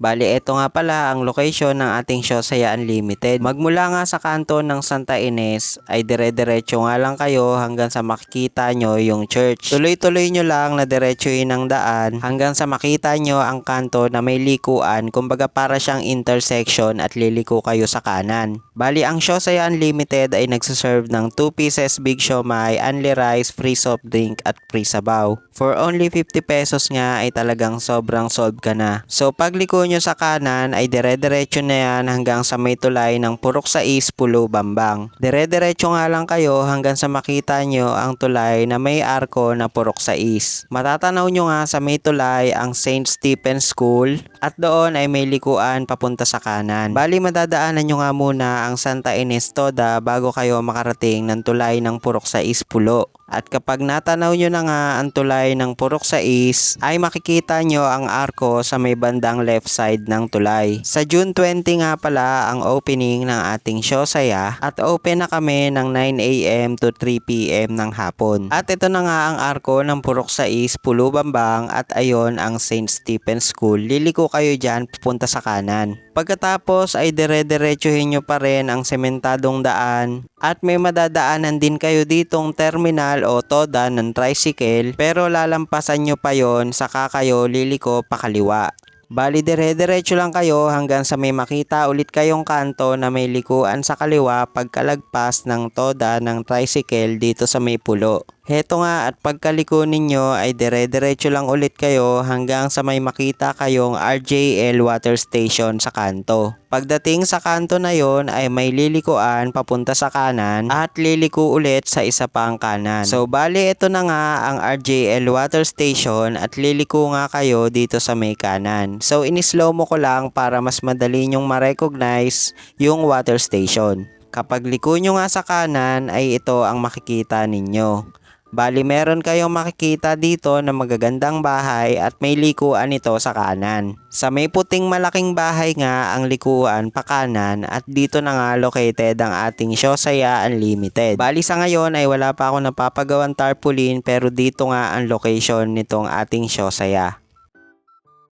Bali, ito nga pala ang location ng ating Siosaya Unlimited. Magmula nga sa kanto ng Santa Ines ay dire-diretso nga lang kayo hanggang sa makikita nyo yung church. Tuloy-tuloy nyo lang na diretsuhin ang daan hanggang sa makita nyo ang kanto na may likuan, kumbaga para siyang intersection at liliko kayo sa kanan. Bali, ang Siosaya Unlimited ay nagsaserve ng 2 pieces big siomai, only rice, free soft drink at free sabaw. For only 50 pesos nga ay talagang sobrang solve ka na. So pagliko nyo sa kanan ay dire-diretso na yan hanggang sa may tulay ng Purok 6, Pulo, Bambang. Dire-diretso nga lang kayo hanggang sa makita nyo ang tulay na may arko na Purok 6. Matatanaw nyo nga sa may tulay ang St. Stephen's School at doon ay may likuan papunta sa kanan. Bali, madadaanan nyo nga muna ang Santa Ines Toda bago kayo makarating ng tulay ng Purok 6, Pulo. At kapag natanaw nyo na nga ang tulay ng Purok 6 ay makikita nyo ang arko sa may bandang left side ng tulay. Sa June 20 nga pala ang opening ng ating Siosaya at open na kami ng 9 AM to 3 PM ng hapon. At ito na nga ang arko ng Purok 6, Pulo, Bambang at ayon ang St. Stephen's School. Liliko kayo dyan pupunta sa kanan. Pagkatapos ay dire-diretsuhin nyo pa rin ang sementadong daan at may madadaanan din kayo ditong terminal o toda ng tricycle pero lalampasan nyo pa yon saka kayo liliko pakaliwa. Bali, dire-diretso lang kayo hanggang sa may makita ulit kayong kanto na may likuan sa kaliwa pagkalagpas ng toda ng tricycle dito sa may pulo. Heto nga at pagkaliko ninyo ay dire-diretso lang ulit kayo hanggang sa may makita kayong RJL Water Station sa kanto. Pagdating sa kanto na yon ay may lilikuan papunta sa kanan at liliko ulit sa isa pang kanan. So bali, ito na nga ang RJL Water Station at liliko nga kayo dito sa may kanan. So in-slow mo ko lang para mas madali nyong ma-recognize yung water station. Kapag liko nyo nga sa kanan ay ito ang makikita ninyo. Bali, meron kayong makikita dito na magagandang bahay at may likuan ito sa kanan. Sa may puting malaking bahay nga ang likuan pa kanan at dito na nga located ang ating Siosaya Unlimited. Bali, sa ngayon ay wala pa ako napapagawang tarpaulin pero dito nga ang location nitong ating Siosaya.